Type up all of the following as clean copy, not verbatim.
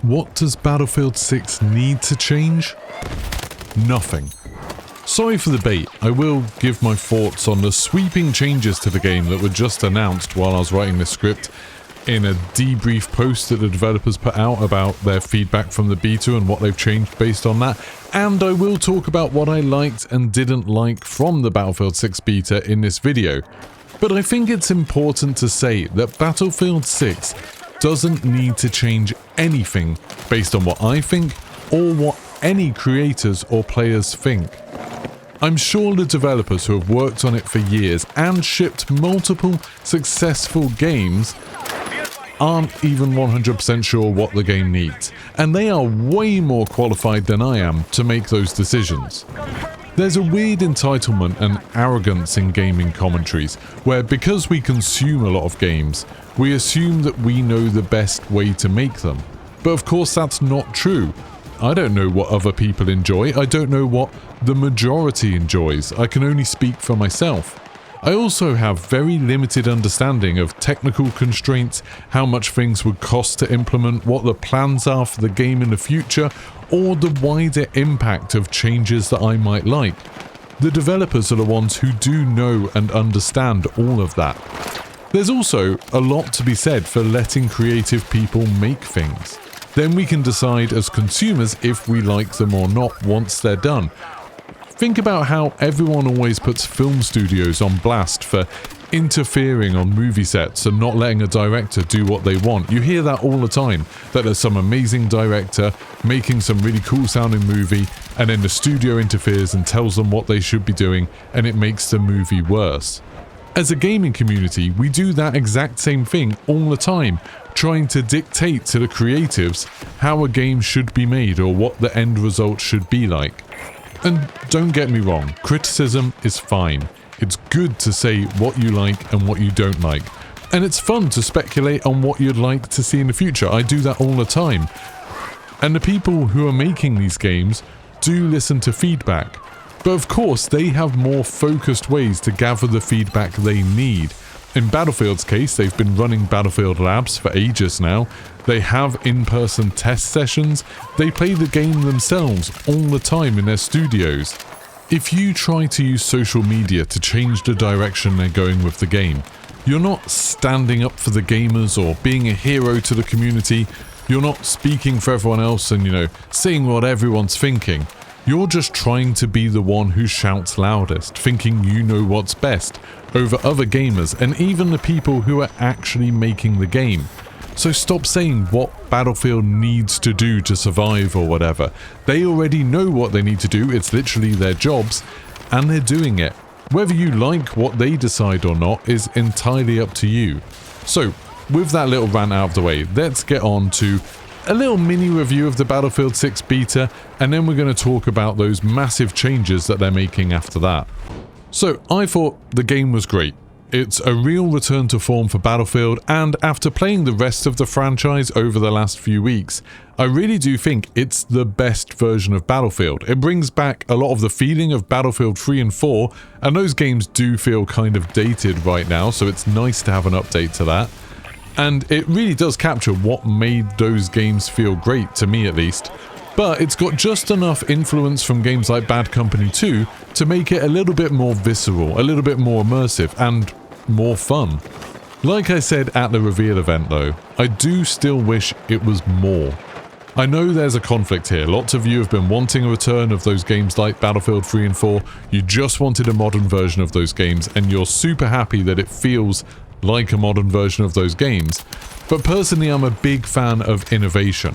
What does Battlefield 6 need to change? Nothing. Sorry for the bait, I will give my thoughts on the sweeping changes to the game that were just announced while I was writing this script in a debrief post that the developers put out about their feedback from the beta and what they've changed based on that, and I will talk about what I liked and didn't like from the Battlefield 6 beta in this video. But I think it's important to say that Battlefield 6 doesn't need to change anything based on what I think or what any creators or players think. I'm sure the developers who have worked on it for years and shipped multiple successful games aren't even 100% sure what the game needs, and they are way more qualified than I am to make those decisions. There's a weird entitlement and arrogance in gaming commentaries, where because we consume a lot of games, we assume that we know the best way to make them. But of course that's not true. I don't know what other people enjoy, I don't know what the majority enjoys, I can only speak for myself. I also have very limited understanding of technical constraints, how much things would cost to implement, what the plans are for the game in the future, or the wider impact of changes that I might like. The developers are the ones who do know and understand all of that. There's also a lot to be said for letting creative people make things. Then we can decide as consumers if we like them or not once they're done. Think about how everyone always puts film studios on blast for interfering on movie sets and not letting a director do what they want. You hear that all the time, that there's some amazing director making some really cool sounding movie and then the studio interferes and tells them what they should be doing and it makes the movie worse. As a gaming community, we do that exact same thing all the time, trying to dictate to the creatives how a game should be made or what the end result should be like. And don't get me wrong, criticism is fine. It's good to say what you like and what you don't like. And it's fun to speculate on what you'd like to see in the future. I do that all the time. And the people who are making these games do listen to feedback. But of course, they have more focused ways to gather the feedback they need. In Battlefield's case, they've been running Battlefield Labs for ages now. They have in-person test sessions. They play the game themselves all the time in their studios. If you try to use social media to change the direction they're going with the game, you're not standing up for the gamers or being a hero to the community. You're not speaking for everyone else and, saying what everyone's thinking. You're just trying to be the one who shouts loudest, thinking you know what's best, over other gamers and even the people who are actually making the game. So stop saying what Battlefield needs to do to survive or whatever. They already know what they need to do, it's literally their jobs, and they're doing it. Whether you like what they decide or not is entirely up to you. So, with that little rant out of the way, let's get on to a little mini review of the Battlefield 6 beta, and then we're going to talk about those massive changes that they're making after that. So, I thought the game was great. It's a real return to form for Battlefield, and after playing the rest of the franchise over the last few weeks, I really do think it's the best version of Battlefield. It brings back a lot of the feeling of Battlefield 3 and 4, and those games do feel kind of dated right now, so it's nice to have an update to that. And it really does capture what made those games feel great, to me at least. But it's got just enough influence from games like Bad Company 2 to make it a little bit more visceral, a little bit more immersive, and more fun. Like I said at the reveal event though, I do still wish it was more. I know there's a conflict here, lots of you have been wanting a return of those games like Battlefield 3 and 4, you just wanted a modern version of those games, and you're super happy that it feels like a modern version of those games. But personally, I'm a big fan of innovation.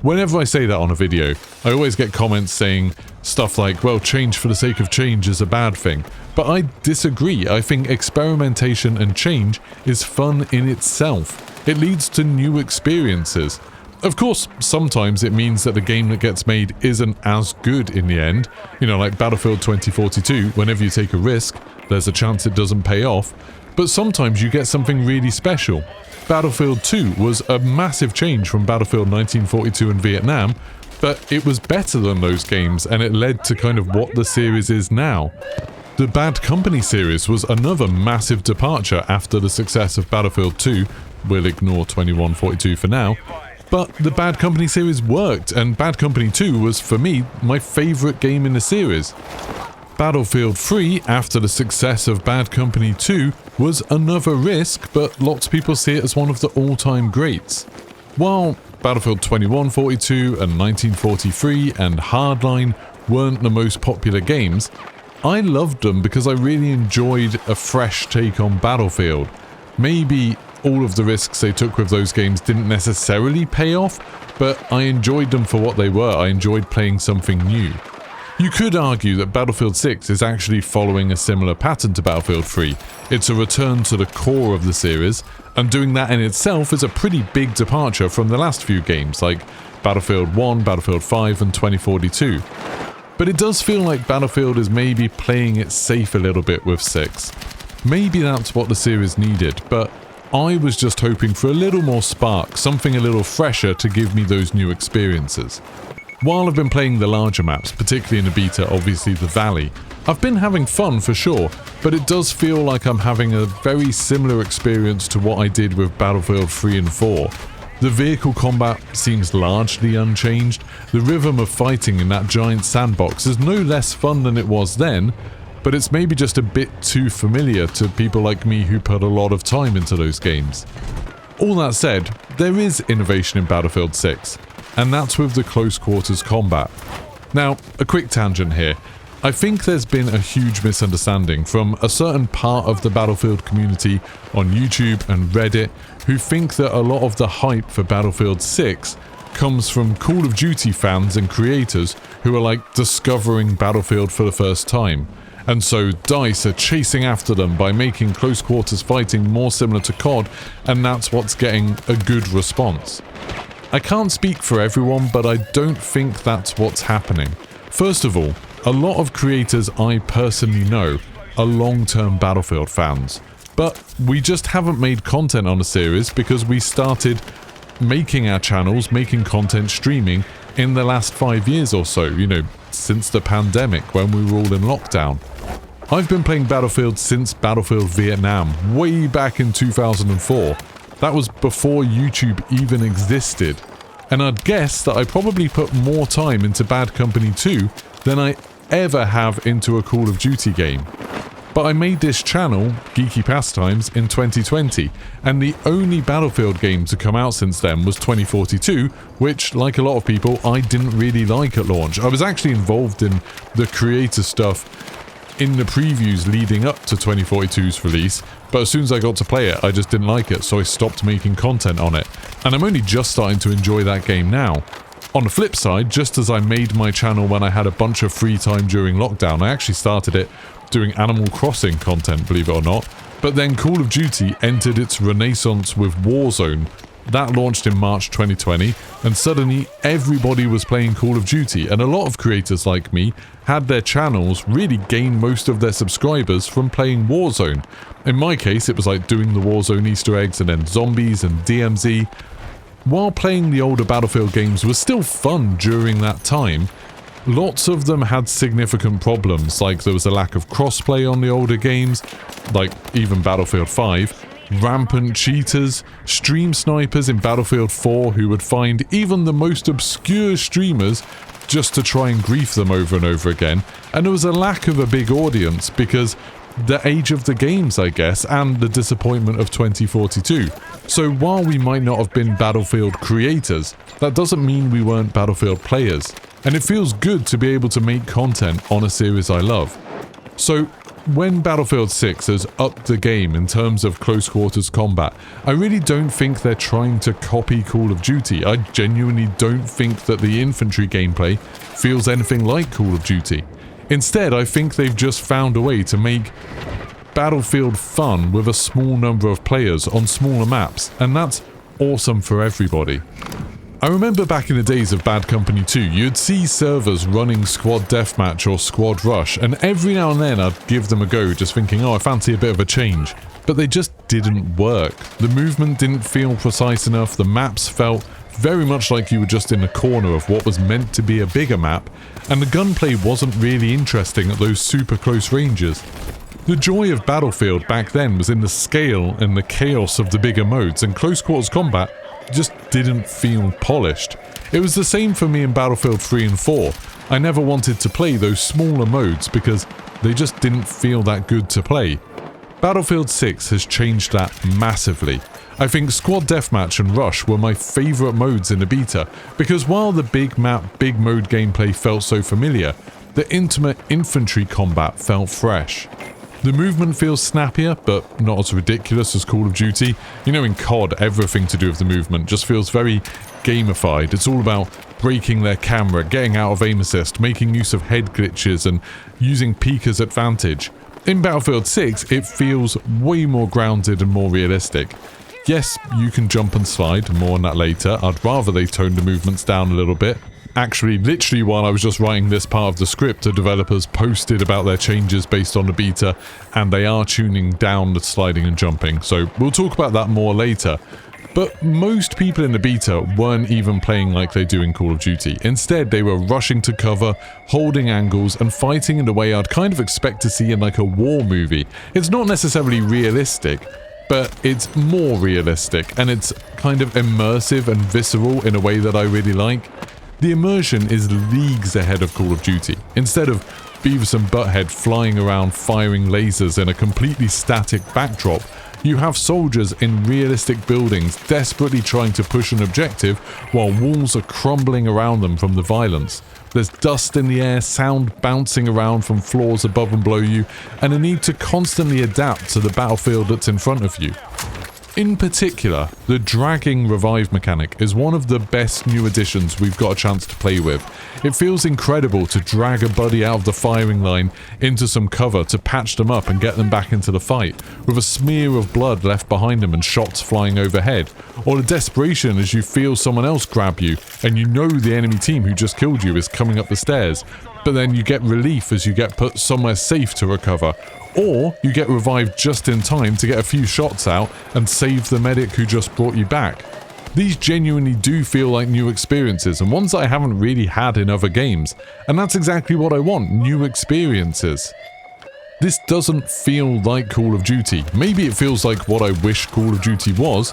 Whenever I say that on a video, I always get comments saying stuff like, well, change for the sake of change is a bad thing. But I disagree. I think experimentation and change is fun in itself. It leads to new experiences. Of course, sometimes it means that the game that gets made isn't as good in the end. Like Battlefield 2042, whenever you take a risk, there's a chance it doesn't pay off. But sometimes you get something really special. Battlefield 2 was a massive change from Battlefield 1942 in Vietnam, but it was better than those games and it led to kind of what the series is now. The Bad Company series was another massive departure after the success of Battlefield 2, we'll ignore 2142 for now, But the Bad Company series worked, and Bad Company 2 was, for me, my favourite game in the series. Battlefield 3, after the success of Bad Company 2, was another risk, but lots of people see it as one of the all-time greats. While Battlefield 2142 and 1943 and Hardline weren't the most popular games, I loved them because I really enjoyed a fresh take on Battlefield. Maybe all of the risks they took with those games didn't necessarily pay off, but I enjoyed them for what they were. I enjoyed playing something new. You could argue that Battlefield 6 is actually following a similar pattern to Battlefield 3. It's a return to the core of the series, and doing that in itself is a pretty big departure from the last few games like Battlefield 1, Battlefield 5 and 2042. But it does feel like Battlefield is maybe playing it safe a little bit with 6. Maybe that's what the series needed, but I was just hoping for a little more spark, something a little fresher to give me those new experiences. While I've been playing the larger maps, particularly in the beta, obviously the Valley, I've been having fun for sure, but it does feel like I'm having a very similar experience to what I did with Battlefield 3 and 4. The vehicle combat seems largely unchanged. The rhythm of fighting in that giant sandbox is no less fun than it was then, but it's maybe just a bit too familiar to people like me who put a lot of time into those games. All that said, there is innovation in Battlefield 6, and that's with the close quarters combat. Now, a quick tangent here. I think there's been a huge misunderstanding from a certain part of the Battlefield community on YouTube and Reddit who think that a lot of the hype for Battlefield 6 comes from Call of Duty fans and creators who are like discovering Battlefield for the first time. And so DICE are chasing after them by making close quarters fighting more similar to COD, and that's what's getting a good response. I can't speak for everyone, but I don't think that's what's happening. First of all, a lot of creators I personally know are long-term Battlefield fans, but we just haven't made content on the series because we started making our channels, making content streaming in the last 5 years or so, since the pandemic when we were all in lockdown. I've been playing Battlefield since Battlefield Vietnam, way back in 2004. That was before YouTube even existed. And I'd guess that I probably put more time into Bad Company 2 than I ever have into a Call of Duty game. But I made this channel, Geeky Pastimes, in 2020, and the only Battlefield game to come out since then was 2042, which, like a lot of people, I didn't really like at launch. I was actually involved in the creator stuff in the previews leading up to 2042's release, but as soon as I got to play it, I just didn't like it, so I stopped making content on it. And I'm only just starting to enjoy that game now. On the flip side, just as I made my channel when I had a bunch of free time during lockdown, I actually started it doing Animal Crossing content, believe it or not. But then Call of Duty entered its renaissance with Warzone. That launched in March 2020, and suddenly everybody was playing Call of Duty, and a lot of creators like me had their channels really gain most of their subscribers from playing Warzone. In my case, it was like doing the Warzone Easter eggs and then zombies and DMZ. While playing the older Battlefield games was still fun during that time, lots of them had significant problems, like there was a lack of crossplay on the older games, like even Battlefield 5, rampant cheaters, stream snipers in Battlefield 4 who would find even the most obscure streamers just to try and grief them over and over again, and there was a lack of a big audience because the age of the games, I guess, and the disappointment of 2042. So while we might not have been Battlefield creators, that doesn't mean we weren't Battlefield players. And it feels good to be able to make content on a series I love. So when Battlefield 6 has upped the game in terms of close quarters combat, I really don't think they're trying to copy Call of Duty. I genuinely don't think that the infantry gameplay feels anything like Call of Duty. Instead, I think they've just found a way to make Battlefield fun with a small number of players on smaller maps, and that's awesome for everybody. I remember back in the days of Bad Company 2, you'd see servers running Squad Deathmatch or Squad Rush, and every now and then I'd give them a go, just thinking, oh, I fancy a bit of a change. But they just didn't work. The movement didn't feel precise enough, the maps felt very much like you were just in a corner of what was meant to be a bigger map, and the gunplay wasn't really interesting at those super close ranges. The joy of Battlefield back then was in the scale and the chaos of the bigger modes, and close quarters combat just didn't feel polished. It was the same for me in Battlefield 3 and 4. I never wanted to play those smaller modes because they just didn't feel that good to play. Battlefield 6 has changed that massively. I think Squad Deathmatch and Rush were my favourite modes in the beta, because while the big map, big mode gameplay felt so familiar, the intimate infantry combat felt fresh. The movement feels snappier, but not as ridiculous as Call of Duty. You know, in COD, everything to do with the movement just feels very gamified. It's all about breaking their camera, getting out of aim assist, making use of head glitches, and using Pika's advantage. In Battlefield 6, it feels way more grounded and more realistic. Yes, you can jump and slide, more on that later. I'd rather they toned the movements down a little bit. Actually, literally while I was just writing this part of the script, the developers posted about their changes based on the beta, and they are tuning down the sliding and jumping, so we'll talk about that more later. But most people in the beta weren't even playing like they do in Call of Duty. Instead, they were rushing to cover, holding angles, and fighting in the way I'd kind of expect to see in like a war movie. It's not necessarily realistic, but it's more realistic, and it's kind of immersive and visceral in a way that I really like. The immersion is leagues ahead of Call of Duty. Instead of Beavis and Butthead flying around firing lasers in a completely static backdrop, you have soldiers in realistic buildings desperately trying to push an objective while walls are crumbling around them from the violence. There's dust in the air, sound bouncing around from floors above and below you, and a need to constantly adapt to the battlefield that's in front of you. In particular, the dragging revive mechanic is one of the best new additions we've got a chance to play with. It feels incredible to drag a buddy out of the firing line into some cover to patch them up and get them back into the fight, with a smear of blood left behind them and shots flying overhead, or the desperation as you feel someone else grab you and you know the enemy team who just killed you is coming up the stairs, but then you get relief as you get put somewhere safe to recover. Or you get revived just in time to get a few shots out and save the medic who just brought you back. These genuinely do feel like new experiences, and ones that I haven't really had in other games, and that's exactly what I want, new experiences. This doesn't feel like Call of Duty. Maybe it feels like what I wish Call of Duty was,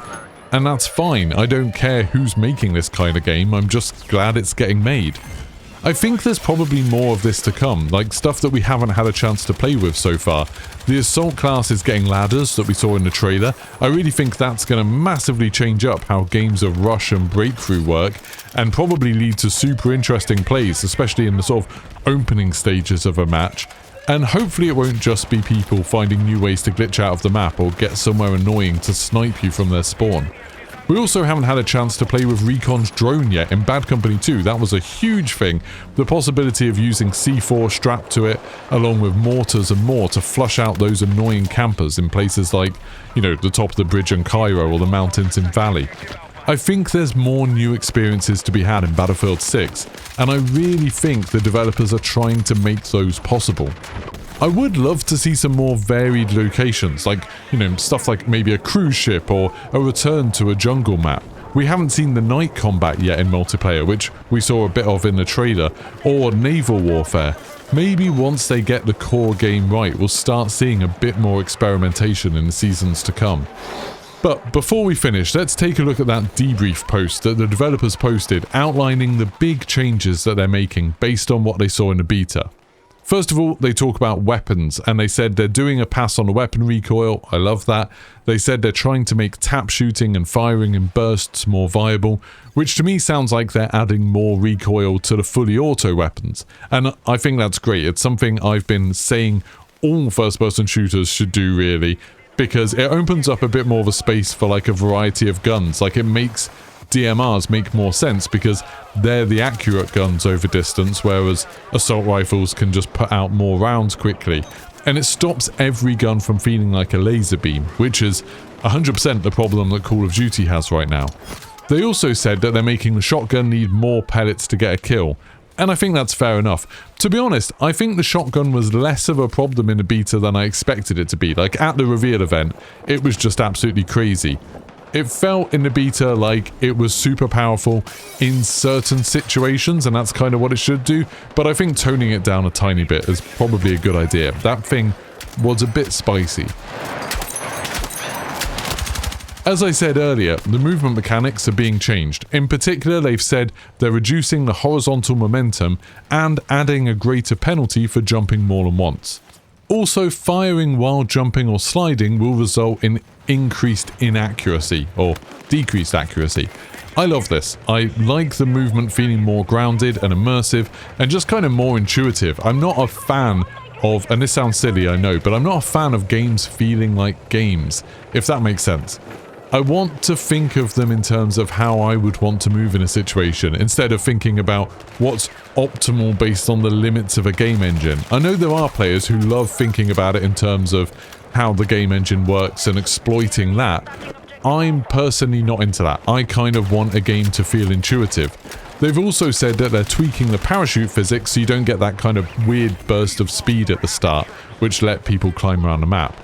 and that's fine. I don't care who's making this kind of game, I'm just glad it's getting made. I think there's probably more of this to come, like stuff that we haven't had a chance to play with so far. The assault class is getting ladders that we saw in the trailer. I really think that's going to massively change up how games of rush and breakthrough work, and probably lead to super interesting plays, especially in the sort of opening stages of a match. And hopefully it won't just be people finding new ways to glitch out of the map or get somewhere annoying to snipe you from their spawn. We also haven't had a chance to play with Recon's drone yet. In Bad Company 2, that was a huge thing. The possibility of using C4 strapped to it, along with mortars and more to flush out those annoying campers in places like, you know, the top of the bridge in Cairo or the mountains in Valley. I think there's more new experiences to be had in Battlefield 6, and I really think the developers are trying to make those possible. I would love to see some more varied locations, like, you know, stuff like maybe a cruise ship or a return to a jungle map. We haven't seen the night combat yet in multiplayer, which we saw a bit of in the trailer, or naval warfare. Maybe once they get the core game right, we'll start seeing a bit more experimentation in the seasons to come. But before we finish, let's take a look at that debrief post that the developers posted outlining the big changes that they're making based on what they saw in the beta. First of all, they talk about weapons, and they said they're doing a pass on the weapon recoil. I love that. They said they're trying to make tap shooting and firing in bursts more viable, which to me sounds like they're adding more recoil to the fully auto weapons. And I think that's great. It's something I've been saying all first-person shooters should do, really, because it opens up a bit more of a space for like a variety of guns. Like, it makes DMRs make more sense because they're the accurate guns over distance, whereas assault rifles can just put out more rounds quickly. And it stops every gun from feeling like a laser beam, which is 100% the problem that Call of Duty has right now. They also said that they're making the shotgun need more pellets to get a kill, and I think that's fair enough. To be honest, I think the shotgun was less of a problem in the beta than I expected it to be. Like, at the reveal event, it was just absolutely crazy. It felt in the beta like it was super powerful in certain situations, and that's kind of what it should do, but I think toning it down a tiny bit is probably a good idea. That thing was a bit spicy. As I said earlier, the movement mechanics are being changed. In particular, they've said they're reducing the horizontal momentum and adding a greater penalty for jumping more than once. Also, firing while jumping or sliding will result in increased inaccuracy or decreased accuracy. I love this. I like the movement feeling more grounded and immersive and just kind of more intuitive. I'm not a fan of, and this sounds silly, I know, but I'm not a fan of games feeling like games, if that makes sense. I want to think of them in terms of how I would want to move in a situation, instead of thinking about what's optimal based on the limits of a game engine. I know there are players who love thinking about it in terms of how the game engine works and exploiting that. I'm personally not into that. I kind of want a game to feel intuitive. They've also said that they're tweaking the parachute physics so you don't get that kind of weird burst of speed at the start, which let people climb around the map.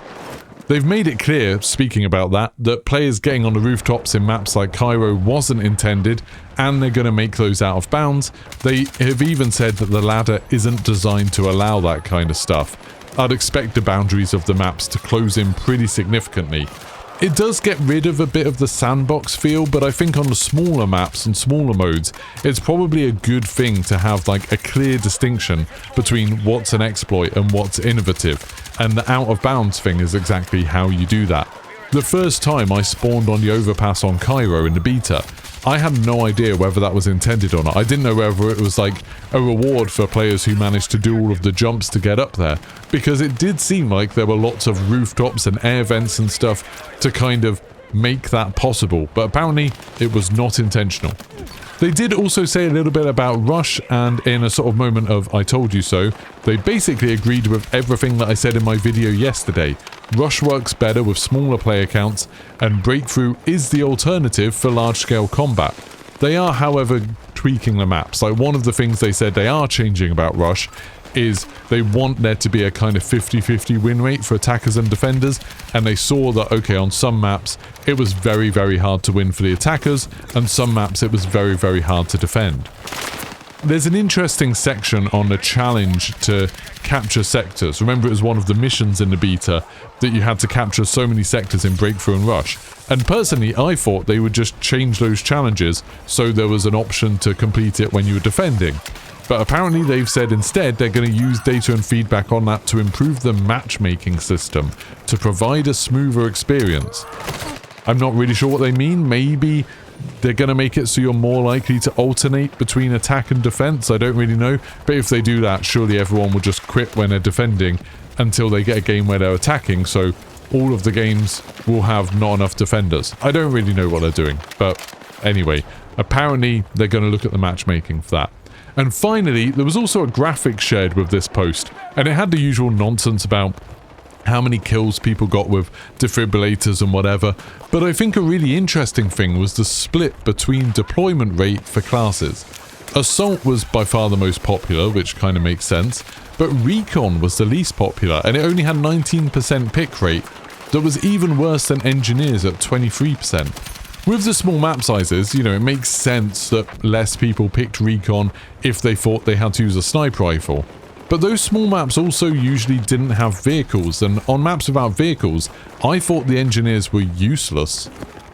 They've made it clear, speaking about that players getting on the rooftops in maps like Cairo wasn't intended, and they're going to make those out of bounds. They have even said that the ladder isn't designed to allow that kind of stuff. I'd expect the boundaries of the maps to close in pretty significantly. It does get rid of a bit of the sandbox feel, but I think on the smaller maps and smaller modes, it's probably a good thing to have like a clear distinction between what's an exploit and what's innovative, and the out of bounds thing is exactly how you do that. The first time I spawned on the overpass on Cairo in the beta, I had no idea whether that was intended or not. I didn't know whether it was like a reward for players who managed to do all of the jumps to get up there, because it did seem like there were lots of rooftops and air vents and stuff to kind of make that possible, but apparently it was not intentional. They did also say a little bit about Rush, and in a sort of moment of I told you so, they basically agreed with everything that I said in my video yesterday. Rush works better with smaller player counts, and Breakthrough is the alternative for large-scale combat. They are, however, tweaking the maps. Like, one of the things they said they are changing about Rush is they want there to be a kind of 50-50 win rate for attackers and defenders, and they saw that, okay, on some maps it was very, very hard to win for the attackers, and some maps it was very, very hard to defend. There's an interesting section on the challenge to capture sectors. Remember, it was one of the missions in the beta that you had to capture so many sectors in Breakthrough and Rush. And personally, I thought they would just change those challenges so there was an option to complete it when you were defending. But apparently they've said instead they're going to use data and feedback on that to improve the matchmaking system to provide a smoother experience. I'm not really sure what they mean. Maybe they're going to make it so you're more likely to alternate between attack and defense. I don't really know. But if they do that, surely everyone will just quit when they're defending until they get a game where they're attacking. So all of the games will have not enough defenders. I don't really know what they're doing. But anyway, apparently they're going to look at the matchmaking for that. And finally, there was also a graphic shared with this post, and it had the usual nonsense about how many kills people got with defibrillators and whatever, but I think a really interesting thing was the split between deployment rate for classes. Assault was by far the most popular, which kind of makes sense, but Recon was the least popular, and it only had 19% pick rate. That was even worse than Engineers at 23%. With the small map sizes, you know, it makes sense that less people picked Recon if they thought they had to use a sniper rifle. But those small maps also usually didn't have vehicles, and on maps without vehicles, I thought the Engineers were useless.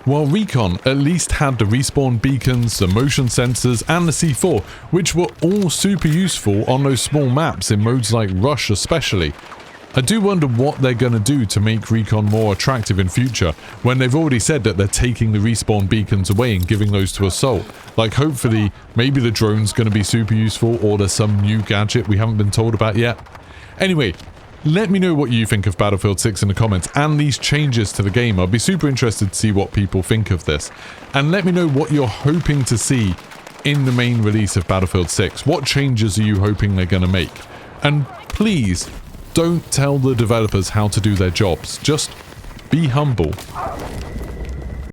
While Recon at least had the respawn beacons, the motion sensors, and the C4, which were all super useful on those small maps in modes like Rush especially. I do wonder what they're going to do to make Recon more attractive in future, when they've already said that they're taking the respawn beacons away and giving those to Assault. Like, hopefully, maybe the drone's going to be super useful, or there's some new gadget we haven't been told about yet. Anyway, let me know what you think of Battlefield 6 in the comments, and these changes to the game. I'll be super interested to see what people think of this. And let me know what you're hoping to see in the main release of Battlefield 6. What changes are you hoping they're going to make? And please, don't tell the developers how to do their jobs. Just be humble.